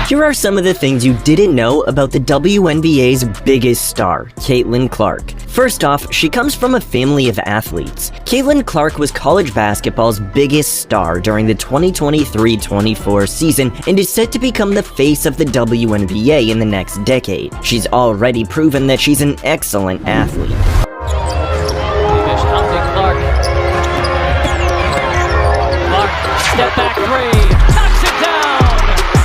Here are some of the things you didn't know about the WNBA's biggest star, Caitlin Clark. First off, she comes from a family of athletes. Caitlin Clark was college basketball's biggest star during the 2023-24 season and is set to become the face of the WNBA in the next decade. She's already proven that she's an excellent athlete. Step back three, knocks it down!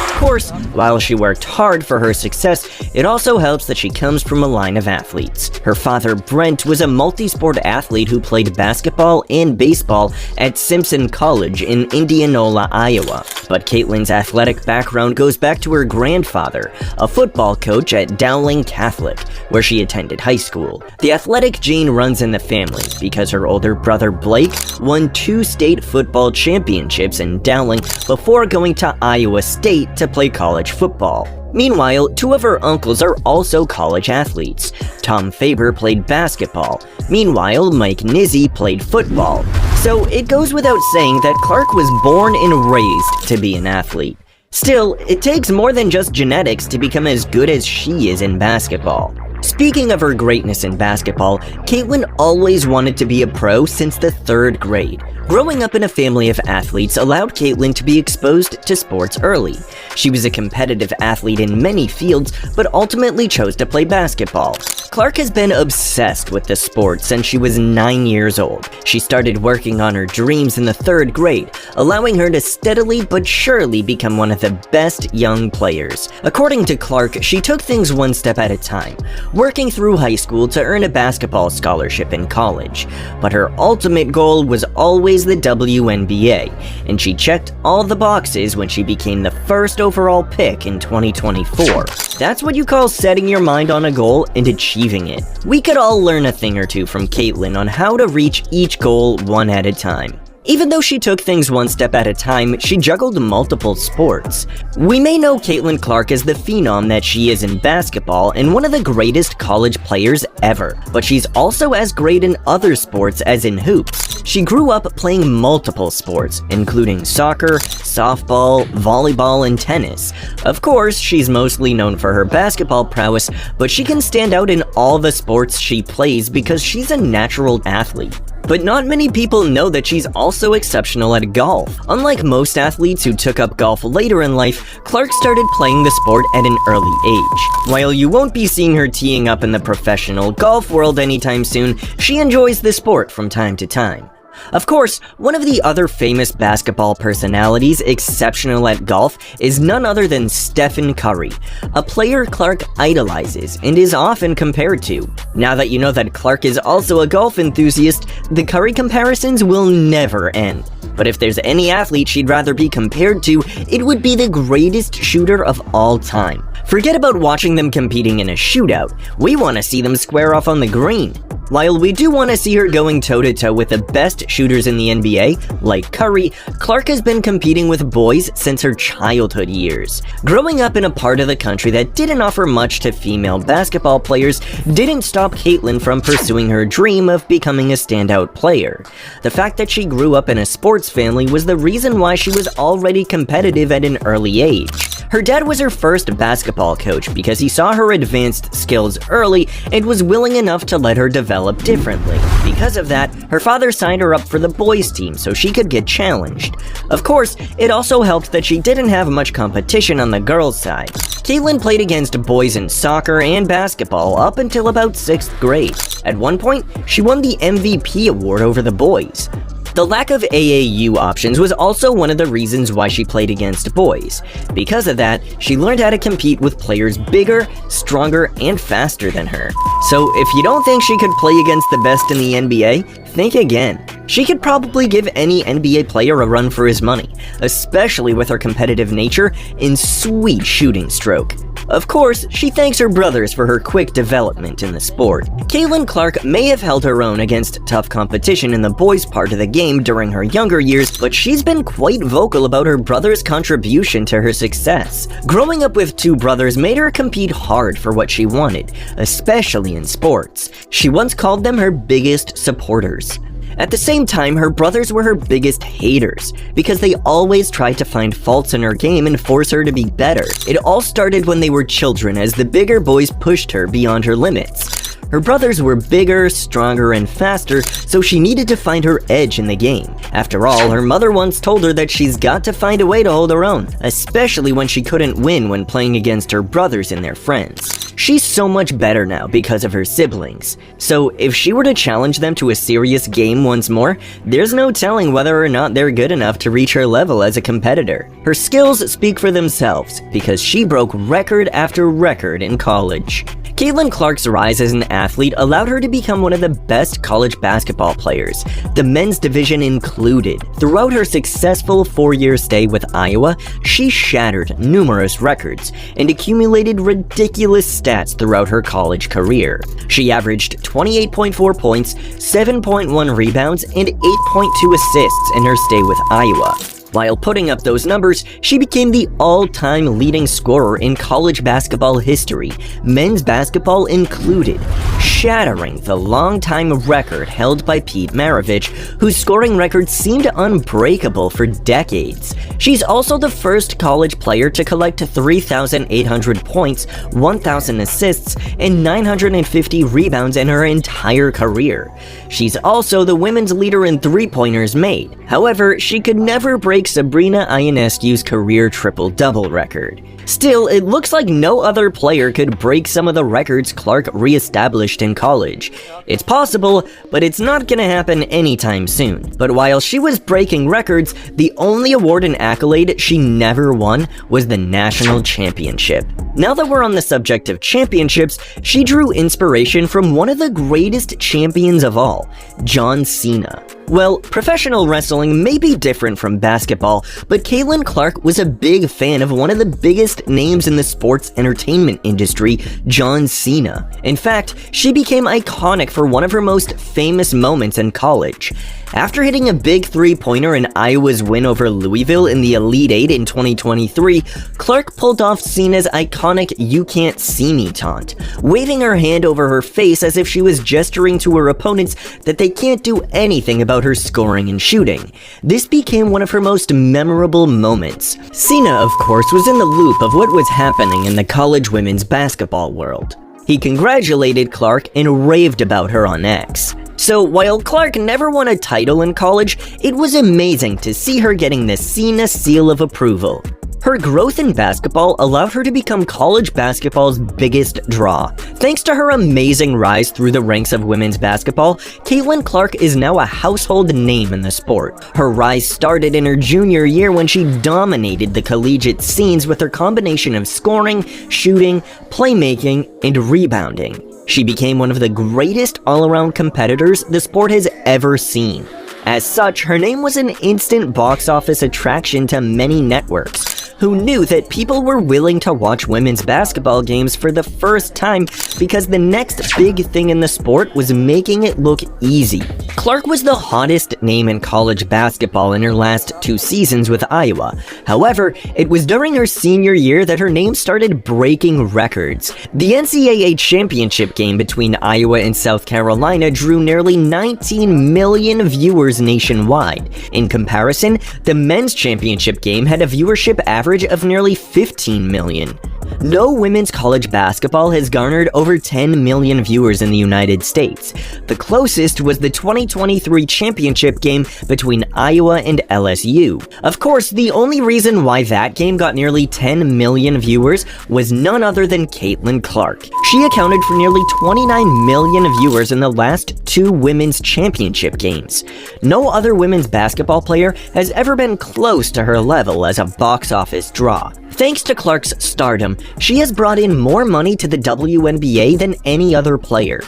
Of course, while she worked hard for her success, it also helps that she comes from a line of athletes. Her father, Brent, was a multi-sport athlete who played basketball and baseball at Simpson College in Indianola, Iowa. But Caitlin's athletic background goes back to her grandfather, a football coach at Dowling Catholic, where she attended high school. The athletic gene runs in the family because her older brother, Blake, won 2 state football championships in Dowling before going to Iowa State to play college football. Meanwhile, 2 of her uncles are also college athletes. Tom Faber played basketball. Meanwhile, Mike Nizzi played football. So it goes without saying that Clark was born and raised to be an athlete. Still, it takes more than just genetics to become as good as she is in basketball. Speaking of her greatness in basketball, Caitlin always wanted to be a pro since the 3rd grade. Growing up in a family of athletes allowed Caitlin to be exposed to sports early. She was a competitive athlete in many fields, but ultimately chose to play basketball. Clark has been obsessed with the sport since she was 9 years old. She started working on her dreams in the 3rd grade, allowing her to steadily but surely become one of the best young players. According to Clark, she took things one step at a time, working through high school to earn a basketball scholarship in college. But her ultimate goal was always the WNBA, and she checked all the boxes when she became the 1st overall pick in 2024. That's what you call setting your mind on a goal and achieving it. We could all learn a thing or two from Caitlin on how to reach each goal one at a time. Even though she took things one step at a time, she juggled multiple sports. We may know Caitlin Clark as the phenom that she is in basketball and one of the greatest college players ever, but she's also as great in other sports as in hoops. She grew up playing multiple sports, including soccer, softball, volleyball, and tennis. Of course, she's mostly known for her basketball prowess, but she can stand out in all the sports she plays because she's a natural athlete. But not many people know that she's also exceptional at golf. Unlike most athletes who took up golf later in life, Clark started playing the sport at an early age. While you won't be seeing her teeing up in the professional golf world anytime soon, she enjoys the sport from time to time. Of course, one of the other famous basketball personalities exceptional at golf is none other than Stephen Curry, a player Clark idolizes and is often compared to. Now that you know that Clark is also a golf enthusiast, the Curry comparisons will never end. But if there's any athlete she'd rather be compared to, it would be the greatest shooter of all time. Forget about watching them competing in a shootout. We want to see them square off on the green. While we do want to see her going toe-to-toe with the best shooters in the NBA, like Curry, Clark has been competing with boys since her childhood years. Growing up in a part of the country that didn't offer much to female basketball players didn't stop Caitlin from pursuing her dream of becoming a standout player. The fact that she grew up in a sports family was the reason why she was already competitive at an early age. Her dad was her first basketball coach because he saw her advanced skills early and was willing enough to let her develop differently. Because of that, her father signed her up for the boys team so she could get challenged. Of course, it also helped that she didn't have much competition on the girls' side. Caitlin played against boys in soccer and basketball up until about 6th grade. At one point, she won the MVP award over the boys. The lack of AAU options was also one of the reasons why she played against boys. Because of that, she learned how to compete with players bigger, stronger, and faster than her. So if you don't think she could play against the best in the NBA, think again. She could probably give any NBA player a run for his money, especially with her competitive nature and sweet shooting stroke. Of course, she thanks her brothers for her quick development in the sport. Caitlin Clark may have held her own against tough competition in the boys' part of the game during her younger years, but she's been quite vocal about her brother's contribution to her success. Growing up with 2 brothers made her compete hard for what she wanted, especially in sports. She once called them her biggest supporters. At the same time, her brothers were her biggest haters, because they always tried to find faults in her game and force her to be better. It all started when they were children, as the bigger boys pushed her beyond her limits. Her brothers were bigger, stronger, and faster, so she needed to find her edge in the game. After all, her mother once told her that she's got to find a way to hold her own, especially when she couldn't win when playing against her brothers and their friends. She's so much better now because of her siblings, so if she were to challenge them to a serious game once more, there's no telling whether or not they're good enough to reach her level as a competitor. Her skills speak for themselves, because she broke record after record in college. Caitlin Clark's rise as an athlete allowed her to become one of the best college basketball players, the men's division included. Throughout her successful 4-year stay with Iowa, she shattered numerous records and accumulated ridiculous stats throughout her college career. She averaged 28.4 points, 7.1 rebounds, and 8.2 assists in her stay with Iowa. While putting up those numbers, she became the all-time leading scorer in college basketball history, men's basketball included, shattering the long-time record held by Pete Maravich, whose scoring record seemed unbreakable for decades. She's also the first college player to collect 3,800 points, 1,000 assists, and 950 rebounds in her entire career. She's also the women's leader in three-pointers made. However, she could never break Sabrina Ionescu's career triple-double record. Still, it looks like no other player could break some of the records Clark re-established in college. It's possible, but it's not gonna happen anytime soon. But while she was breaking records, the only award and accolade she never won was the national championship. Now that we're on the subject of championships, she drew inspiration from one of the greatest champions of all, John Cena. Well, professional wrestling may be different from basketball, but Caitlin Clark was a big fan of one of the biggest names in the sports entertainment industry, John Cena. In fact, she became iconic for one of her most famous moments in college. After hitting a big three-pointer in Iowa's win over Louisville in the Elite Eight in 2023, Clark pulled off Cena's iconic "You Can't See Me" taunt, waving her hand over her face as if she was gesturing to her opponents that they can't do anything about her scoring and shooting. This became one of her most memorable moments. Cena, of course, was in the loop of what was happening in the college women's basketball world. He congratulated Clark and raved about her on X. So while Clark never won a title in college, it was amazing to see her getting the Cena seal of approval. Her growth in basketball allowed her to become college basketball's biggest draw. Thanks to her amazing rise through the ranks of women's basketball, Caitlin Clark is now a household name in the sport. Her rise started in her junior year when she dominated the collegiate scenes with her combination of scoring, shooting, playmaking, and rebounding. She became one of the greatest all-around competitors the sport has ever seen. As such, her name was an instant box office attraction to many networks, who knew that people were willing to watch women's basketball games for the first time because the next big thing in the sport was making it look easy. Clark was the hottest name in college basketball in her last 2 seasons with Iowa. However, it was during her senior year that her name started breaking records. The NCAA championship game between Iowa and South Carolina drew nearly 19 million viewers nationwide. In comparison, the men's championship game had a viewership average of nearly 15 million. No women's college basketball has garnered over 10 million viewers in the United States. The closest was the 2023 championship game between Iowa and LSU. Of course, the only reason why that game got nearly 10 million viewers was none other than Caitlin Clark. She accounted for nearly 29 million viewers in the last 2 women's championship games. No other women's basketball player has ever been close to her level as a box office draw. Thanks to Clark's stardom, she has brought in more money to the WNBA than any other player.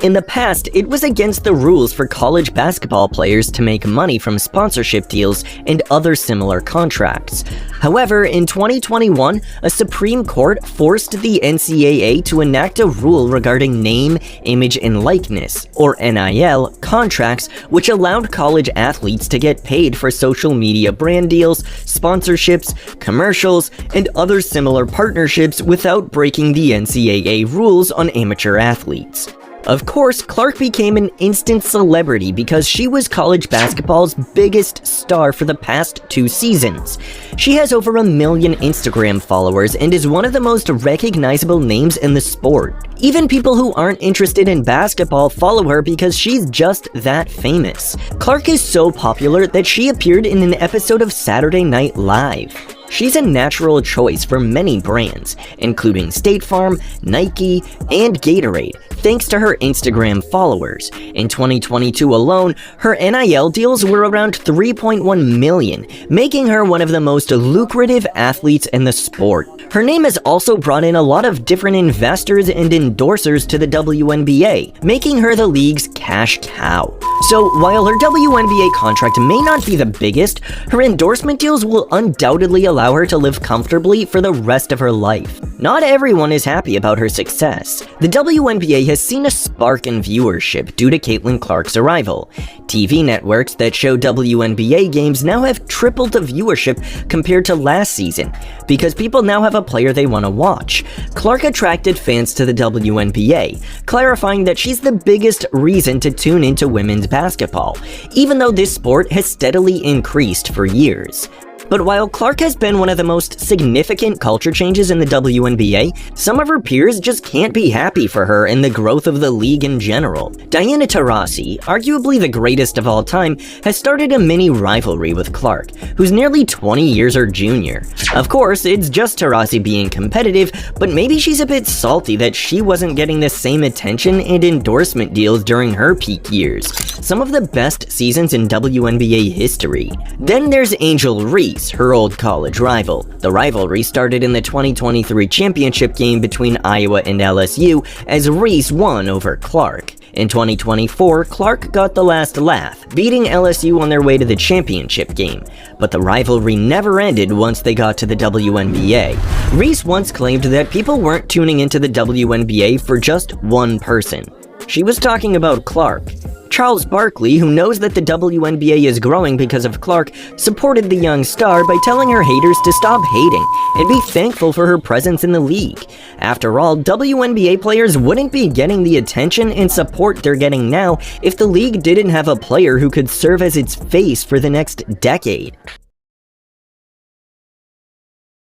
In the past, it was against the rules for college basketball players to make money from sponsorship deals and other similar contracts. However, in 2021, a Supreme Court forced the NCAA to enact a rule regarding name, image, and likeness, or NIL, contracts, which allowed college athletes to get paid for social media brand deals, sponsorships, commercials, and other similar partnerships without breaking the NCAA rules on amateur athletes. Of course, Clark became an instant celebrity because she was college basketball's biggest star for the past 2 seasons. She has over 1 million Instagram followers and is one of the most recognizable names in the sport. Even people who aren't interested in basketball follow her because she's just that famous. Clark is so popular that she appeared in an episode of Saturday Night Live. She's a natural choice for many brands, including State Farm, Nike, and Gatorade, thanks to her Instagram followers. In 2022 alone, her NIL deals were around 3.1 million, making her one of the most lucrative athletes in the sport. Her name has also brought in a lot of different investors and endorsers to the WNBA, making her the league's cash cow. So while her WNBA contract may not be the biggest, her endorsement deals will undoubtedly allow her to live comfortably for the rest of her life. Not everyone is happy about her success. The WNBA has seen a spark in viewership due to Caitlin Clark's arrival. TV networks that show WNBA games now have tripled the viewership compared to last season, because people now have a player they want to watch. Clark attracted fans to the WNBA, clarifying that she's the biggest reason to tune into women's basketball, even though this sport has steadily increased for years. But while Clark has been one of the most significant culture changes in the WNBA, some of her peers just can't be happy for her and the growth of the league in general. Diana Taurasi, arguably the greatest of all time, has started a mini rivalry with Clark, who's nearly 20 years her junior. Of course, it's just Taurasi being competitive, but maybe she's a bit salty that she wasn't getting the same attention and endorsement deals during her peak years, some of the best seasons in WNBA history. Then there's Angel Reese, her old college rival. The rivalry started in the 2023 championship game between Iowa and LSU as Reese won over Clark. In 2024, Clark got the last laugh, beating LSU on their way to the championship game. But the rivalry never ended once they got to the WNBA. Reese once claimed that people weren't tuning into the WNBA for just one person. She was talking about Clark. Charles Barkley, who knows that the WNBA is growing because of Clark, supported the young star by telling her haters to stop hating and be thankful for her presence in the league. After all, WNBA players wouldn't be getting the attention and support they're getting now if the league didn't have a player who could serve as its face for the next decade.